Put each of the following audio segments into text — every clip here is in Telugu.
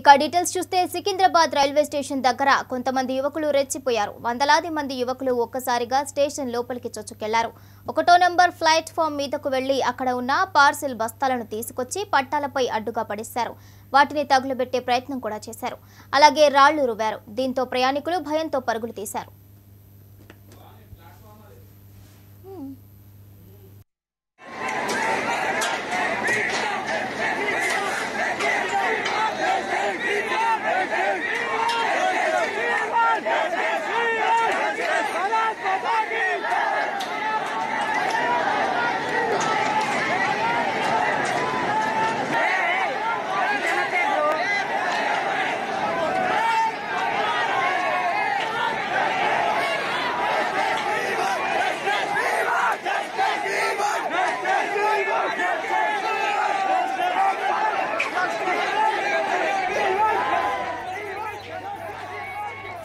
ఇక డీటెయిల్స్ చూస్తే సికింద్రాబాద్ రైల్వే స్టేషన్ దగ్గర కొంతమంది యువకులు రెచ్చిపోయారు. వందలాది మంది యువకులు ఒక్కసారిగా స్టేషన్ లోపలికి చొచ్చుకెళ్లారు. 1వ నంబర్ ప్లాట్‌ఫామ్ మీదకు వెళ్లి అక్కడ ఉన్న పార్సిల్ బస్తాలను తీసుకొచ్చి పట్టాలపై అడ్డుగా పడేశారు. వాటిని తగులబెట్టే ప్రయత్నం కూడా చేశారు. అలాగే రాళ్లు రువ్వారు. దీంతో ప్రయాణికులు భయంతో పరుగులు తీశారు.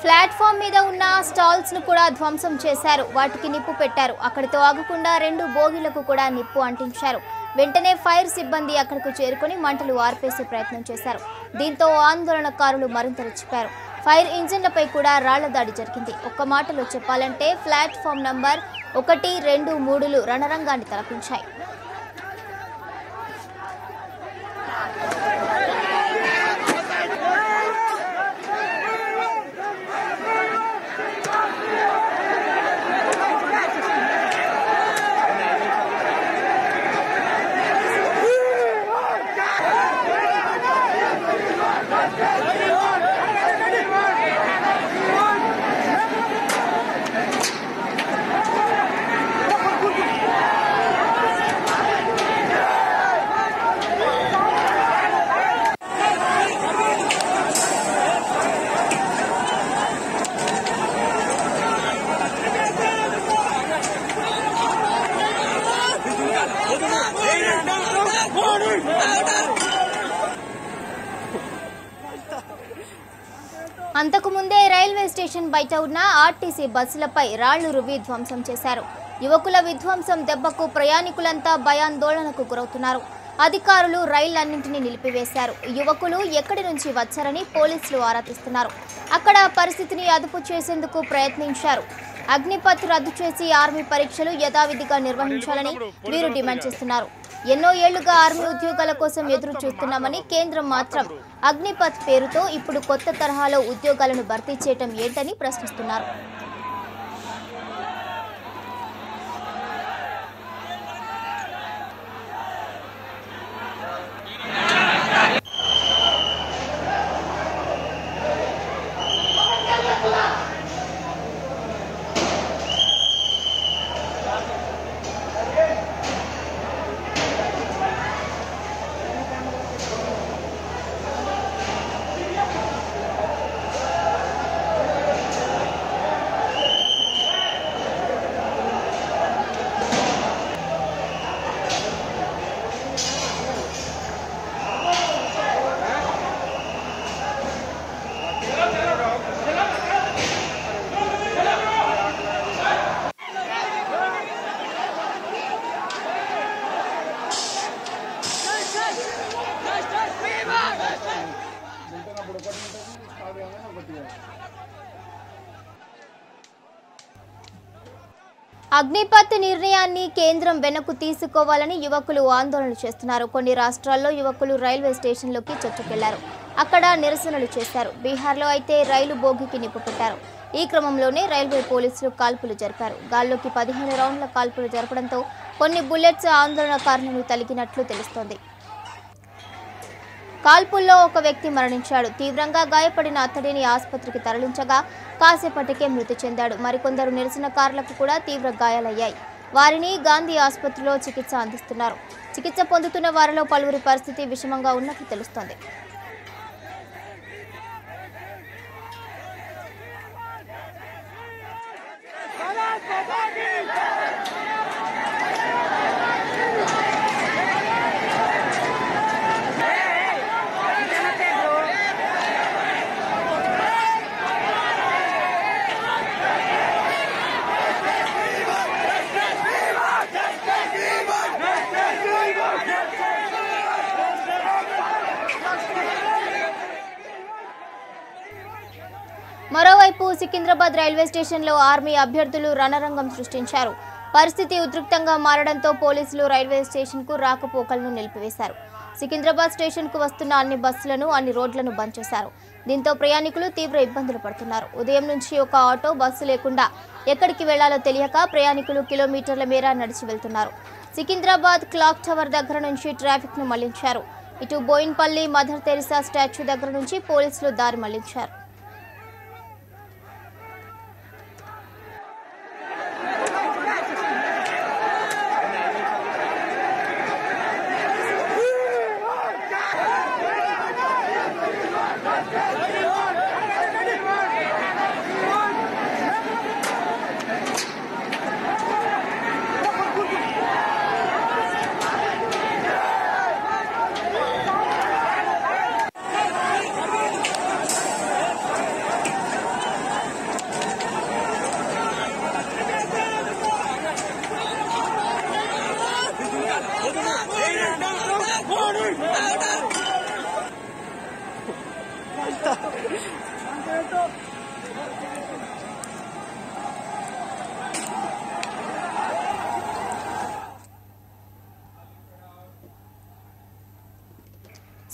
ప్లాట్‌ఫామ్ మీద ఉన్న స్టాల్స్ ను కూడా ధ్వంసం చేశారు. వాటికి నిప్పు పెట్టారు. అక్కడితో ఆగకుండా 2 బోగీలకు కూడా నిప్పు అంటించారు. వెంటనే ఫైర్ సిబ్బంది అక్కడకు చేరుకొని మంటలు ఆర్పేసే ప్రయత్నం చేశారు. దీంతో ఆందోళనకారులు మరింత రెచ్చిపోయారు. ఫైర్ ఇంజిన్లపై కూడా రాళ్ల దాడి జరిగింది. ఒక్క మాటలో చెప్పాలంటే ప్లాట్‌ఫామ్ నంబర్ 1, 2, 3లు రణరంగాన్ని తలపించాయి. అంతకుముందే రైల్వే స్టేషన్ బయట ఉన్న ఆర్టీసీ బస్సులపై రాళ్లు రువ్వి ధ్వంసం చేశారు. యువకుల విధ్వంసం దెబ్బకు ప్రయాణికులంతా భయాందోళనకు గురవుతున్నారు. అధికారులు రైళ్లన్నింటినీ నిలిపివేశారు. యువకులు ఎక్కడి నుంచి వచ్చారని పోలీసులు ఆరా తీస్తున్నారు. అక్కడ పరిస్థితిని అదుపు చేసేందుకు ప్రయత్నించారు. అగ్నిపథ్ రద్దు చేసి ఆర్మీ పరీక్షలు యథావిధిగా నిర్వహించాలని వీరు డిమాండ్ చేస్తున్నారు. ఎన్నో ఏళ్లుగా ఆర్మీ ఉద్యోగాల కోసం ఎదురు చూస్తున్నామని కేంద్రం మాత్రం అగ్నిపథ్ పేరుతో ఇప్పుడు కొత్త తరహాలో ఉద్యోగాలను భర్తీ చేయటం ఏంటని ప్రశ్నిస్తున్నారు. అగ్నిపథ్ నిర్ణయాన్ని కేంద్రం వెనక్కు తీసుకోవాలని యువకులు ఆందోళన చేస్తున్నారు. కొన్ని రాష్ట్రాల్లో యువకులు రైల్వే స్టేషన్లోకి చొచ్చుకెళ్లారు. అక్కడ నిరసనలు చేశారు. బీహార్లో అయితే రైలు బోగికి నిప్పు పెట్టారు. ఈ క్రమంలోనే రైల్వే పోలీసులు కాల్పులు జరిపారు. గాల్లోకి 15 రౌండ్ల కాల్పులు జరపడంతో కొన్ని బుల్లెట్స్ ఆందోళనకారులను తలిగినట్లు తెలుస్తోంది. కాల్పుల్లో ఒక వ్యక్తి మరణించాడు. తీవ్రంగా గాయపడిన అతడిని ఆసుపత్రికి తరలించగా కాసేపటికే మృతి చెందాడు. మరికొందరు నిరసనకారులకు కూడా తీవ్ర గాయాలయ్యాయి. వారిని గాంధీ ఆసుపత్రిలో చికిత్స అందిస్తున్నారు. చికిత్స పొందుతున్న వారిలో పలువురి పరిస్థితి విషమంగా ఉన్నట్లు తెలుస్తోంది. సికింద్రాబాద్ రైల్వే స్టేషన్లో ఆర్మీ అభ్యర్థులు రణరంగం సృష్టించారు. పరిస్థితి ఉద్రిక్తంగా మారడంతో పోలీసులు రైల్వే స్టేషన్కు రాకపోకలను నిలిపివేశారు. సికింద్రాబాద్ స్టేషన్కు వస్తున్న అన్ని బస్సులను, అన్ని రోడ్లను బంద్ చేశారు. దీంతో ప్రయాణికులు తీవ్ర ఇబ్బందులు పడుతున్నారు. ఉదయం నుంచి ఒక ఆటో, బస్సు లేకుండా ఎక్కడికి వెళ్లాలో తెలియక ప్రయాణికులు కిలోమీటర్ల మేర నడిచి వెళ్తున్నారు. సికింద్రాబాద్ క్లాక్ టవర్ దగ్గర నుంచి ట్రాఫిక్ ను మళ్లించారు. ఇటు బోయిన్పల్లి మదర్ తెరిసా స్టాచ్యూ దగ్గర నుంచి పోలీసులు దారి మళ్లించారు.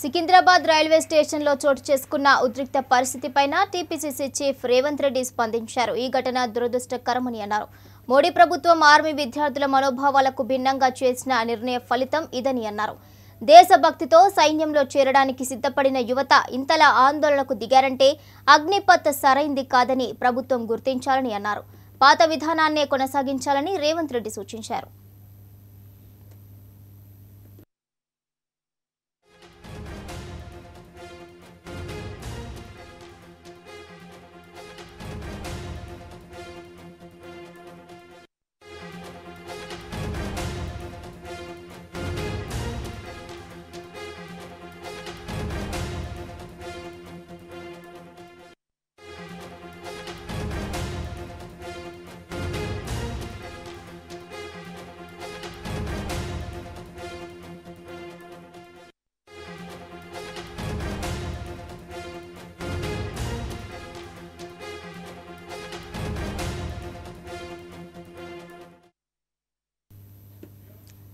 సికింద్రాబాద్ రైల్వే స్టేషన్లో చోటు చేసుకున్న ఉద్రిక్త పరిస్థితిపైన టీపీసీసీ చీఫ్ రేవంత్ రెడ్డి స్పందించారు. ఈ ఘటన దురదృష్టకరమని అన్నారు. మోడీ ప్రభుత్వం ఆర్మీ విద్యార్థుల మనోభావాలకు భిన్నంగా చేసిన నిర్ణయ ఫలితం ఇదని అన్నారు. దేశభక్తితో సైన్యంలో చేరడానికి సిద్ధపడిన యువత ఇంతలా ఆందోళనకు దిగారంటే అగ్నిపత్ సరైంది కాదని ప్రభుత్వం గుర్తించాలని అన్నారు. పాత విధానాన్నే కొనసాగించాలని రేవంత్ రెడ్డి సూచించారు.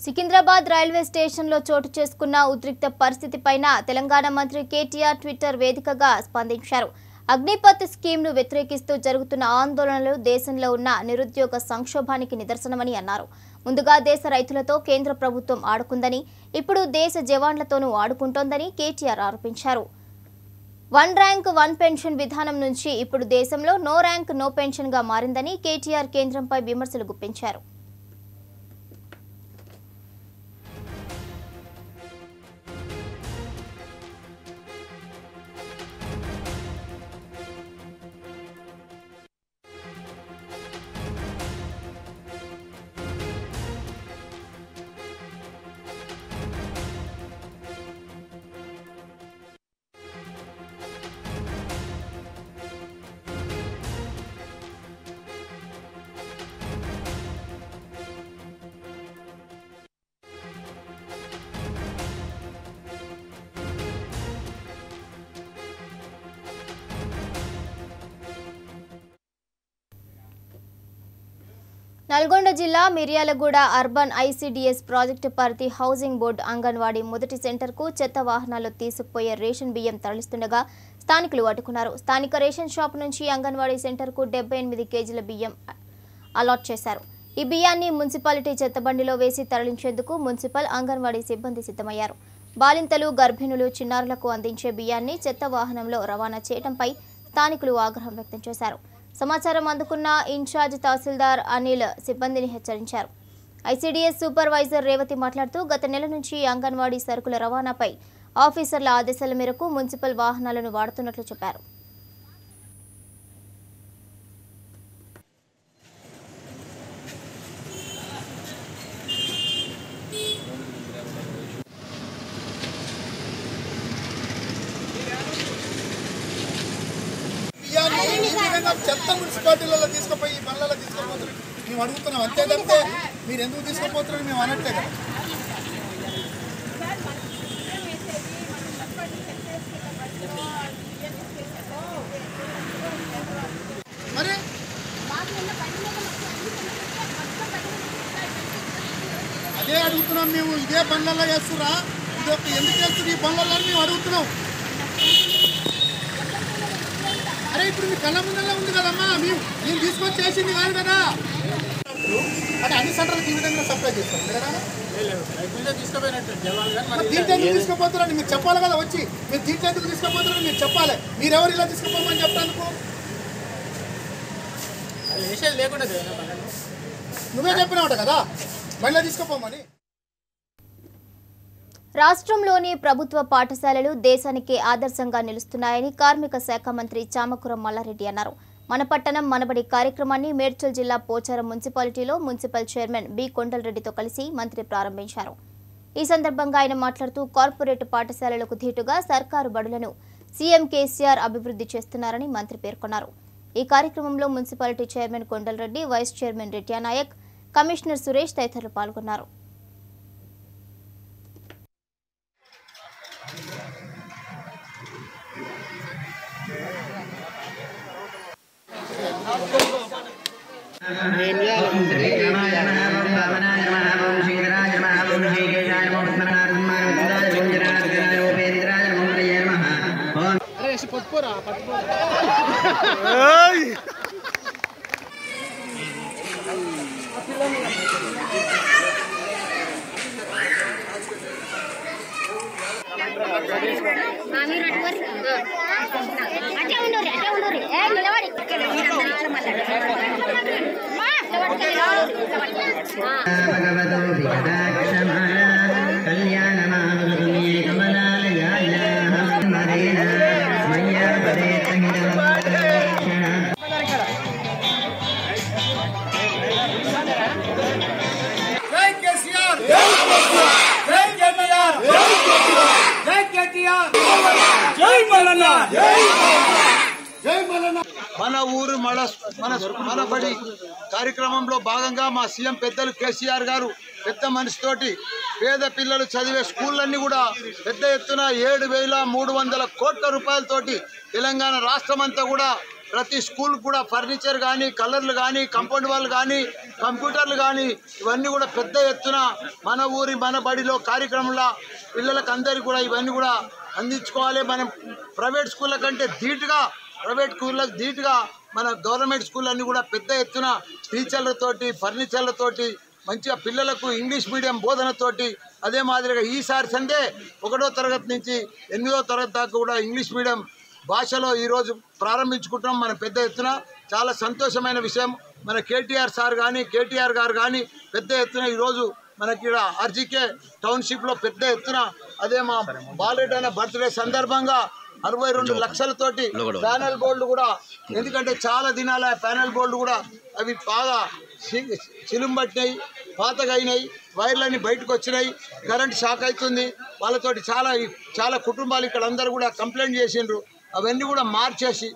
సికింద్రాబాద్ రైల్వే స్టేషన్లో చోటు చేసుకున్న ఉద్రిక్త పరిస్థితిపైన తెలంగాణ మంత్రి కేటీఆర్ ట్విట్టర్ వేదికగా స్పందించారు. అగ్నిపత్ స్కీమ్ను వ్యతిరేకిస్తూ జరుగుతున్న ఆందోళనలు దేశంలో ఉన్న నిరుద్యోగ సంక్షోభానికి నిదర్శనమని అన్నారు. ముందుగా దేశ రైతులతో కేంద్ర ప్రభుత్వం ఆడుకుందని, ఇప్పుడు దేశ జవాన్లతోనూ ఆడుకుంటోందని కేటీఆర్ ఆరోపించారు. 1 ర్యాంక్ 1 పెన్షన్ విధానం నుంచి ఇప్పుడు దేశంలో నో ర్యాంక్ నో పెన్షన్గా మారిందని కేటీఆర్ కేంద్రంపై విమర్శలు గుప్పించారు. నల్గొండ జిల్లా మిర్యాలగూడ అర్బన్ ఐసీడీఎస్ ప్రాజెక్టు పరిధి హౌసింగ్ బోర్డు అంగన్వాడీ మొదటి సెంటర్కు చెత్త వాహనాల్లో తీసుకుపోయే రేషన్ బియ్యం తరలిస్తుండగా స్థానికులు అడ్డుకున్నారు. స్థానిక రేషన్ షాప్ నుంచి అంగన్వాడీ సెంటర్కు 78 కేజీల బియ్యం అలాట్ చేశారు. ఈ బియ్యాన్ని మున్సిపాలిటీ చెత్తబండిలో వేసి తరలించేందుకు మున్సిపల్ అంగన్వాడీ సిబ్బంది సిద్ధమయ్యారు. బాలింతలు, గర్భిణులు, చిన్నారులకు అందించే బియ్యాన్ని చెత్త వాహనంలో రవాణా చేయడంపై స్థానికులు ఆగ్రహం వ్యక్తం చేశారు. సమాచారం అందుకున్న ఇన్ఛార్జ్ తహసీల్దార్ అనిల్ సిబ్బందిని హెచ్చరించారు. ఐసీడీఎస్ సూపర్వైజర్ రేవతి మాట్లాడుతూ గత నెల నుంచి అంగన్వాడీ సరుకుల రవాణాపై ఆఫీసర్ల ఆదేశాల మేరకు మున్సిపల్ వాహనాలను వాడుతున్నట్లు చెప్పారు. చెత్త మున్సిపాలిటీలలో తీసుకుపోయి ఈ బండ్లలో తీసుకుపోతున్నారు మేము అడుగుతున్నాం. అంతే తప్పితే మీరు ఎందుకు తీసుకుపోతున్నారని మేము అనట్లే కదా. అదే అడుగుతున్నాం మేము. ఇదే బండ్లలో చేస్తురా, ఇది ఒక ఎందుకు చేస్తుంది ఈ బండ్లలో మేము అడుగుతున్నాం. అరే ఇప్పుడు మీ కళ్ళ ముందరలో ఉంది కదమ్మా, మేము తీసుకొని చేసింది కాదు కదా. అంటే అన్ని సెంటర్లకు ఈ విధంగా సప్లై చేస్తాం కదా. దీంట్లో ఎందుకు తీసుకుపోతున్నారని మీరు చెప్పాలి కదా. వచ్చి మీరు దీంట్లో ఎందుకు తీసుకుపోతున్నారని మీరు చెప్పాలి. మీరెవరు ఇలా తీసుకుపోమని చెప్పడానికి నువ్వే చెప్పినావు కదా మళ్ళీ తీసుకుపోమని. రాష్ట్రంలోని ప్రభుత్వ పాఠశాలలు దేశానికి ఆదర్శంగా నిలుస్తున్నాయని కార్మిక శాఖ మంత్రి చామకూర మల్లారెడ్డి అన్నారు. మన పట్టణం మనబడి కార్యక్రమాన్ని మేడ్చల్ జిల్లా పోచారం మున్సిపాలిటీలో మున్సిపల్ చైర్మన్ బి కొండలరెడ్డితో కలిసి మంత్రి ప్రారంభించారు. ఈ సందర్భంగా ఆయన మాట్లాడుతూ కార్పొరేట్ పాఠశాలలకు ధీటుగా సర్కారు బడులను సీఎం కేసీఆర్ అభివృద్ధి చేస్తున్నారని మంత్రి పేర్కొన్నారు. ఈ కార్యక్రమంలో municipality chairman Kondalreddy, vice chairman Retyanayak, commissioner Suresh తదితరులు పాల్గొన్నారు. మన ఊరు మన బడి కార్యక్రమంలో భాగంగా మా సీఎం పెద్దలు కేసీఆర్ గారు పెద్ద మనసుతోటి పేద పిల్లలు చదివే స్కూళ్ళన్నీ కూడా పెద్ద ఎత్తున 7,300 కోట్ల రూపాయలతోటి తెలంగాణ రాష్ట్రం అంతా కూడా ప్రతి స్కూల్ కూడా ఫర్నిచర్ కానీ, కలర్లు కానీ, కాంపౌండ్ వాళ్ళు కానీ, కంప్యూటర్లు కానీ ఇవన్నీ కూడా పెద్ద ఎత్తున మన ఊరి మన బడిలో కార్యక్రమంలో పిల్లలకు అందరికీ కూడా ఇవన్నీ కూడా అందించుకోవాలి. మనం ప్రైవేట్ స్కూళ్ళ కంటే ధీటుగా ప్రైవేట్ స్కూళ్ళకు ధీటుగా మన గవర్నమెంట్ స్కూళ్ళన్నీ కూడా పెద్ద ఎత్తున టీచర్లతోటి, ఫర్నిచర్లతోటి మంచిగా పిల్లలకు ఇంగ్లీష్ మీడియం బోధనతోటి అదే మాదిరిగా ఈసారి సండే 1వ తరగతి నుంచి 8వ తరగతి దాకా కూడా ఇంగ్లీష్ మీడియం భాషలో ఈరోజు ప్రారంభించుకుంటున్నాం. మన పెద్ద ఎత్తున చాలా సంతోషమైన విషయం. మన కేటీఆర్ సార్ కానీ, కేటీఆర్ గారు కానీ పెద్ద ఎత్తున ఈరోజు మనకి ఇక్కడ ఆర్జీకే టౌన్షిప్లో పెద్ద ఎత్తున అదే మా బాలరెడ్డి అనే బర్త్డే సందర్భంగా 62 లక్షలతోటి ప్యానెల్ బోర్డులు కూడా, ఎందుకంటే చాలా దినాల ప్యానెల్ బోర్డులు కూడా అవి బాగా చిలుంబట్టినాయి, పాతగా అయినాయి, వైర్లన్నీ బయటకు వచ్చినాయి, కరెంట్ షాక్ అవుతుంది. వాళ్ళతోటి చాలా కుటుంబాలు ఇక్కడ అందరూ కూడా కంప్లైంట్ చేసిండ్రు. అవన్నీ కూడా మార్చేసి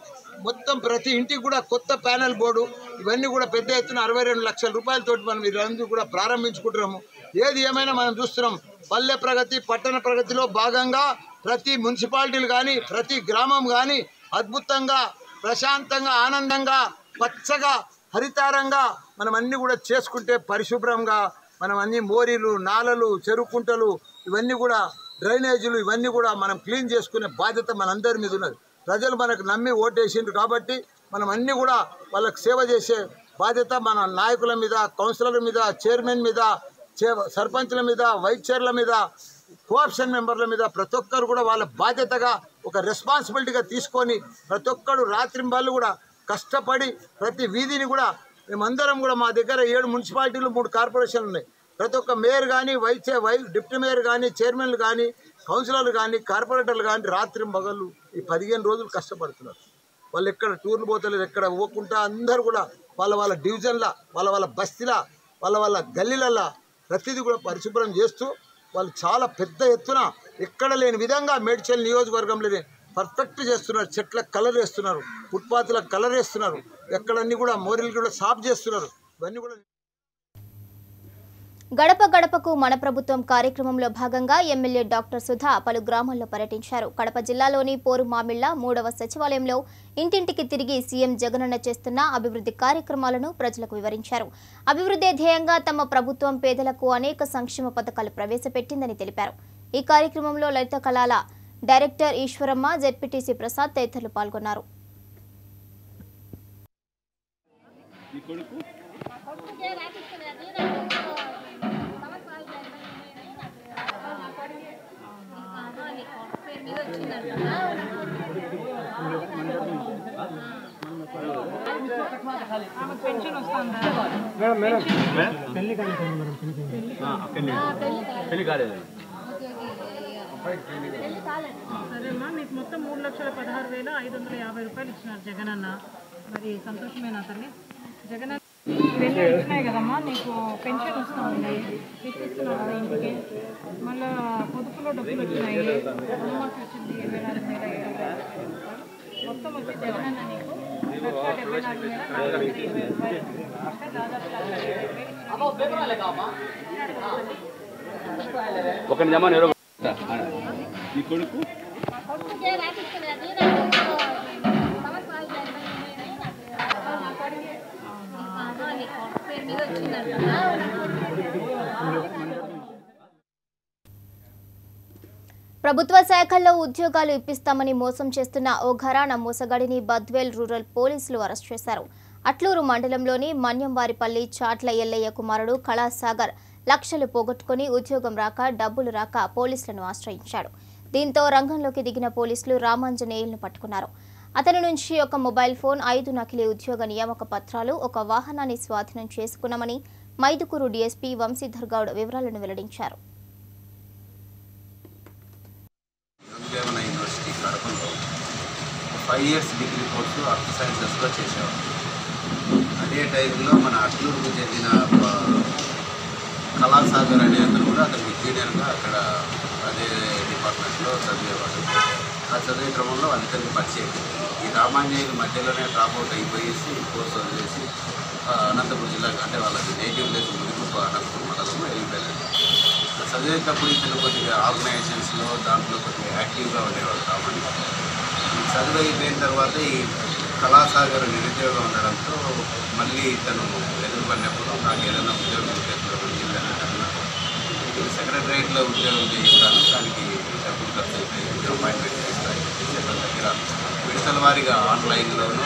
మొత్తం ప్రతి ఇంటికి కూడా కొత్త ప్యానెల్ బోర్డు ఇవన్నీ కూడా పెద్ద ఎత్తున 62 లక్షల రూపాయలతోటి మనం ఇవన్నీ కూడా ప్రారంభించుకుంటున్నాము. ఏది ఏమైనా మనం చూస్తున్నాం పల్లె ప్రగతి, పట్టణ ప్రగతిలో భాగంగా ప్రతి మున్సిపాలిటీలు కానీ, ప్రతి గ్రామం కానీ అద్భుతంగా, ప్రశాంతంగా, ఆనందంగా, పచ్చగా, హరితారంగా మనం అన్నీ కూడా చేసుకుంటే పరిశుభ్రంగా మనం అన్ని మోరీలు, నాలలు, చెరుకుంటలు ఇవన్నీ కూడా డ్రైనేజీలు ఇవన్నీ కూడా మనం క్లీన్ చేసుకునే బాధ్యత మనందరి మీద ఉన్నది. ప్రజలు మనకు నమ్మి ఓటేసిండ్రు కాబట్టి మనం అన్నీ కూడా వాళ్ళకి సేవ చేసే బాధ్యత మన నాయకుల మీద, కౌన్సిలర్ల మీద, చైర్మన్ మీద, సర్పంచ్ల మీద, వైస్ చైర్ల మీద, కోఆప్షన్ మెంబర్ల మీద ప్రతి ఒక్కరు కూడా వాళ్ళ బాధ్యతగా ఒక రెస్పాన్సిబిలిటీగా తీసుకొని ప్రతి ఒక్కరు రాత్రింబాళ్ళు కూడా కష్టపడి ప్రతి వీధిని కూడా మేమందరం కూడా మా దగ్గర 7 మున్సిపాలిటీలు 3 కార్పొరేషన్లు ఉన్నాయి. ప్రతి ఒక్క మేయర్ కానీ, డిప్యూటీ మేయర్ కానీ, చైర్మన్లు కానీ, కౌన్సిలర్లు కానీ, కార్పొరేటర్లు కానీ రాత్రింబగళ్ళు ఈ 15 రోజులు కష్టపడుతున్నారు. వాళ్ళు ఎక్కడ టూర్లు పోతలేరు, ఎక్కడ పోకుండా అందరూ కూడా వాళ్ళ డివిజన్ల, వాళ్ళ బస్తీల, వాళ్ళ గల్లీలల్లో ప్రతిదీ కూడా పరిశుభ్రం చేస్తూ వాళ్ళు చాలా పెద్ద ఎత్తున ఎక్కడ లేని విధంగా మేడ్చల్ నియోజకవర్గంలోనే పర్ఫెక్ట్ చేస్తున్నారు. చెట్లకు కలర్ వేస్తున్నారు, ఫుట్పాత్లకు కలర్ వేస్తున్నారు, ఎక్కడన్నీ కూడా మోరీలు కూడా సాఫ్ చేస్తున్నారు. ఇవన్నీ కూడా గడప గడపకు మన ప్రభుత్వం కార్యక్రమంలో భాగంగా ఎమ్మెల్యే డాక్టర్ సుధా పలు గ్రామాల్లో పర్యటించారు. కడప జిల్లాలోని పోరుమామిళ్ల 3వ సచివాలయంలో ఇంటింటికి తిరిగి సీఎం జగనన్న చేస్తున్న అభివృద్ధి కార్యక్రమాలను ప్రజలకు వివరించారు. అభివృద్ధి ధ్యేయంగా తమ ప్రభుత్వం పేదలకు అనేక సంక్షేమ పథకాలు ప్రవేశపెట్టిందని తెలిపారు. ఈ కార్యక్రమంలో లలిత కళాల డైరెక్టర్ ఈశ్వరమ్మ, జెడ్పీటీసీ ప్రసాద్ తదితరులు పాల్గొన్నారు. సరేమ్మా, మీకు మొత్తం 3,16,550 రూపాయలు ఇచ్చినారు జగనన్న. మరి సంతోషమేనా తల్లి? జగనన్న పెన్షన్ వచ్చినాయి కదమ్మా, నీకు పెన్షన్ వస్తూ ఉంది, ఇస్తున్నావు కదా ఇంటికి. మళ్ళా పొదుపులో డబ్బులు వచ్చినాయి, రుణమాఫీ వచ్చింది 24,750 మొత్తం వచ్చి జగనన్న నీకు 1,74,20 రూపాయలు. అంటే దాదాపు 1,20,000 ఒక జమా ఈ కొడుకు ప్రభుత్వ శాఖల్లో ఉద్యోగాలు ఇప్పిస్తామని మోసం చేస్తున్న ఓ ఘరానా మోసగాడిని బద్వేల్ రూరల్ పోలీసులు అరెస్ట్ చేశారు. అట్లూరు మండలంలోని మన్యంవారిపల్లి చాట్ల ఎల్లయ్య కుమారుడు కళాసాగర్ లక్షలు పోగొట్టుకుని ఉద్యోగం రాక డబ్బులు రాక పోలీసులను ఆశ్రయించాడు. దీంతో రంగంలోకి దిగిన పోలీసులు రామాంజనేయులను పట్టుకున్నారు. అతని నుంచి ఒక మొబైల్ ఫోన్, 5 నకిలీ ఉద్యోగ నియామక పత్రాలు, ఒక వాహనాన్ని స్వాధీనం చేసుకున్నామని మైదుకూరు డీఎస్పీ వంశీధర్ గౌడ్ వివరాలను వెల్లడించారు. యూనివర్సిటీ కడపలో 5 ఇయర్స్ డిగ్రీ కోర్సు ఆర్ట్ సైన్సెస్లో చేసేవాడు. అదే టైంలో మన అట్లూరుకు చెందిన కళాసాగర్ అనే అతను కూడా అతను ఇంజనీర్గా అక్కడ అదే డిపార్ట్మెంట్లో చదివేవాడు. ఆ చదివే క్రమంలో వాళ్ళిద్దరికి పరిచయం. ఈ రామాంజనేయుల మధ్యలోనే డ్రాప్అవుట్ అయిపోయేసి కోర్సు వదిలేసి అనంతపురం జిల్లాకు, అంటే వాళ్ళకి నేటివ్ ప్లేస్ ముదిగుప్ప అనంతపురం మండలంలో వెళ్ళిపోయాడు. చదివేటప్పుడు ఇతను కొద్దిగా ఆర్గనైజేషన్స్లో దాంట్లో కొద్దిగా యాక్టివ్గా ఉండేవాడు రామాంజనేయులు. చదువు అయిపోయిన తర్వాత ఈ కళాసాగర్ నిరుద్యోగం ఉండడంతో మళ్ళీ ఇతను ఎదురుపడినప్పుడు నాకు ఏదైనా ఉద్యోగం సెక్రటరియట్లో ఉద్యోగం చేయిస్తాను, దానికి డబ్బులు ఖర్చు అయిపోయి అపాయింట్మెంట్ చేస్తాను. అతని దగ్గర విడతల వారీగా ఆన్లైన్లోనూ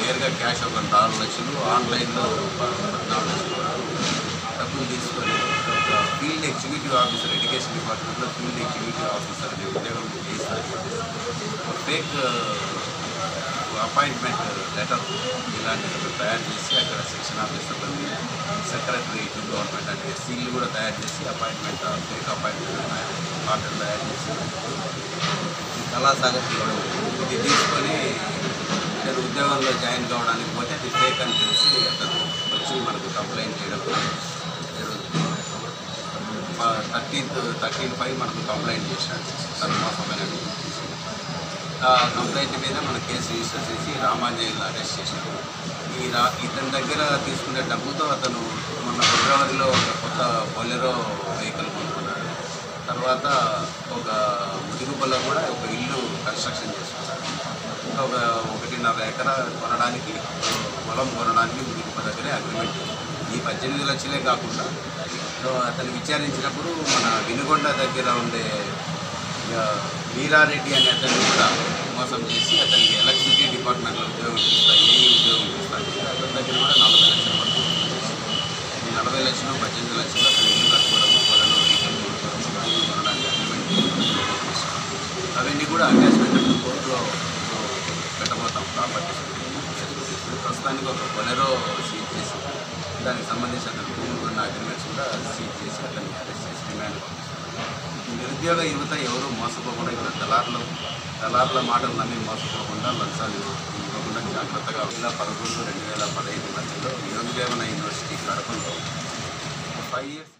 నేరుగా క్యాష్ ఒక 4 లక్షలు, ఆన్లైన్లో 14 లక్షలు డబ్బులు తీసుకొని ఒక ఫీల్డ్ ఎగ్జిక్యూటివ్ ఆఫీసర్, ఎడ్యుకేషన్ డిపార్ట్మెంట్లో ఫీల్డ్ ఎగ్జిక్యూటివ్ ఆఫీసర్ అనే ఉద్యోగం చేయిస్తాను. ఫేక్ అపాయింట్మెంట్ లెటర్ ఇలాంటివి తయారు చేసి అక్కడ సెక్షన్ ఆఫీసర్లు, సెక్రటరీ టు గవర్నమెంట్ అంటే సీల్లు కూడా తయారు చేసి అపాయింట్మెంట్, ఫేక్ అపాయింట్మెంట్ ఆర్డర్ తయారు చేసి కళాసాగర్ ఇది తీసుకొని నేను ఉద్యోగంలో జాయిన్ కావడానికి పోతే అది ఫేక్ అని తెలిసి అతను వచ్చి మనకు కంప్లైంట్ చేయడం జరుగుతుంది. 13/5 మనకు కంప్లైంట్ చేశాడు. తన మోసమైన కంప్లైంట్ మీద మన కేసు రిజిస్టర్ చేసి రామాంజనేయులను అరెస్ట్ చేశారు. ఇతని దగ్గర తీసుకునే డబ్బుతో అతను మొన్న ఫిబ్రవరిలో ఒక కొత్త బొలెరో వెహికల్ కొనుక్కున్నాడు. తర్వాత ఒక ముదిగుప్పలో కూడా ఒక ఇల్లు కన్స్ట్రక్షన్ చేసుకున్నాడు. ఇంకా ఒక 1.5 ఎకరా కొనడానికి, పొలం కొనడానికి ముదిగుప్ప దగ్గరే అగ్రిమెంట్. ఈ 18 లక్షలే కాకుండా అతను విచారించినప్పుడు మన వినుగొండ దగ్గర ఉండే వీరారెడ్డి అనే అతన్ని కూడా మోసం చేసి అతనికి ఎలక్ట్రిసిటీ డిపార్ట్మెంట్లో ఉద్యోగం ఇస్తాను, ఏ ఉద్యోగం ఇస్తాను, అతని దగ్గర కూడా 40 లక్షల వరకు ఈ 40 లక్షలు 18 లక్షలు అతను ఇల్లు కట్టుకోవడము, పొలంలో వెహికల్ కొనుక్కోవడము, కొనడానికి అగ్రిమెంట్ చేస్తాం. అవన్నీ కూడా అటాచ్మెంట్ కోర్టులో పెట్టబోతాం. ప్రాపర్టీస్ ప్రస్తుతానికి ఒక బొలెరో సీజ్ చేసి దానికి సంబంధించి అతను భూములు ఉన్న అగ్రిమెంట్స్ కూడా సీజ్ చేసి అతన్ని అరెస్ట్ చేసి రిమాండ్ నిరుద్యోగ యువత ఎవరు మోసపోకుండా, ఇక్కడ దళారుల మాటలు నమ్మి మోసపోకుండా, లంచాలు ఇవ్వకుండా జాగ్రత్తగా 2011-2015 మధ్యలో యోగదేవన యూనివర్సిటీ కడపలో 5 ఇయర్స్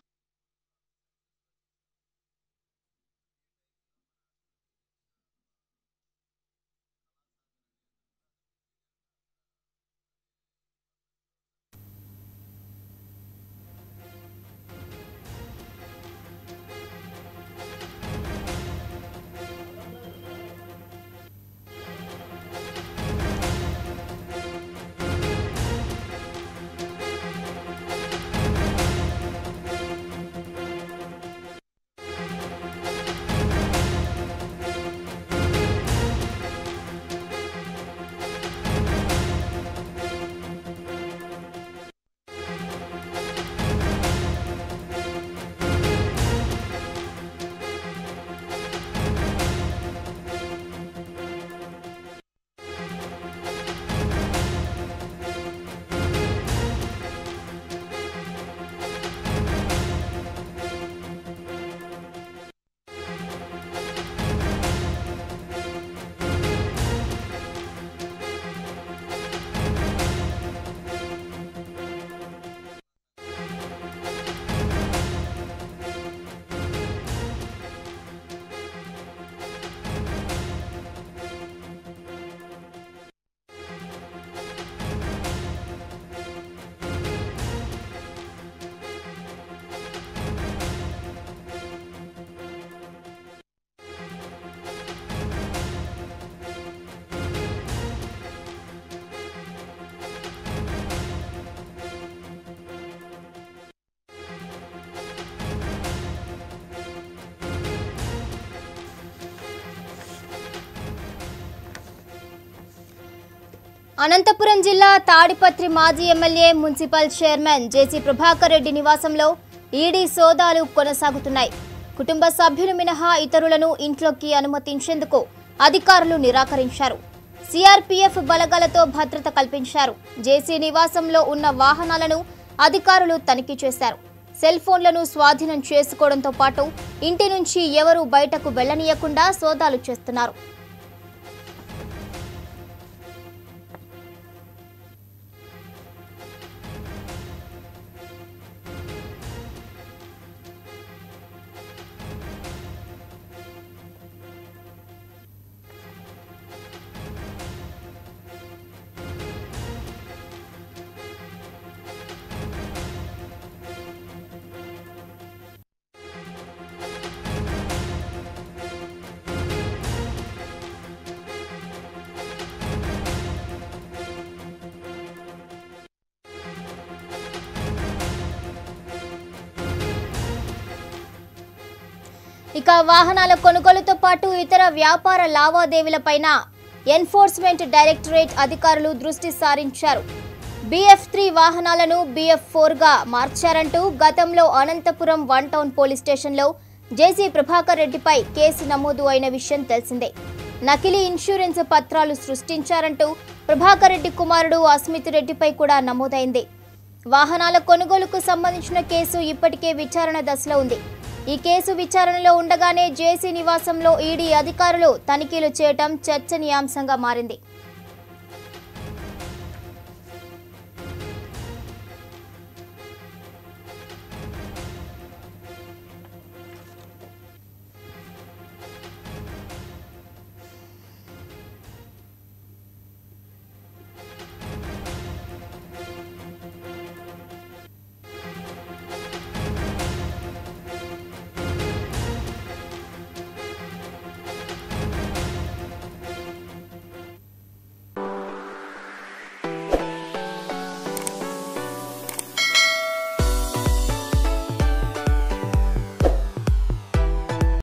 అనంతపురం జిల్లా తాడిపత్రి మాజీ ఎమ్మెల్యే మున్సిపల్ చైర్మన్ జేసీ ప్రభాకర్ రెడ్డి నివాసంలో ఈడీ సోదాలు కొనసాగుతున్నాయి. కుటుంబ సభ్యులు మినహా ఇతరులను ఇంట్లోకి అనుమతించేందుకు అధికారులు నిరాకరించారు. సిఆర్పీఎఫ్ బలగాలతో భద్రత కల్పించారు. జేసీ నివాసంలో ఉన్న వాహనాలను అధికారులు తనిఖీ చేశారు. సెల్ ఫోన్లను స్వాధీనం చేసుకోవడంతో పాటు ఇంటి నుంచి ఎవరూ బయటకు వెళ్లనీయకుండా సోదాలు చేస్తున్నారు. ఇక వాహనాల కొనుగోలుతో పాటు ఇతర వ్యాపార లావాదేవీలపైన ఎన్ఫోర్స్మెంట్ డైరెక్టరేట్ అధికారులు దృష్టి సారించారు. BF3 వాహనాలను BF4గా మార్చారంటూ గతంలో అనంతపురం 1 టౌన్ పోలీస్ స్టేషన్లో జేసీ ప్రభాకర్ రెడ్డిపై కేసు నమోదు అయిన విషయం తెలిసిందే. నకిలీ ఇన్సూరెన్స్ పత్రాలు సృష్టించారంటూ ప్రభాకర్ రెడ్డి కుమారుడు అస్మిత్ రెడ్డిపై కూడా నమోదైంది. వాహనాల కొనుగోలుకు సంబంధించిన కేసు ఇప్పటికే విచారణ దశలో ఉంది. ఈ కేసు విచారణలో ఉండగానే జేసీ నివాసంలో ఈడీ అధికారులు తనిఖీలు చేయటం చర్చనీయాంశంగా మారింది.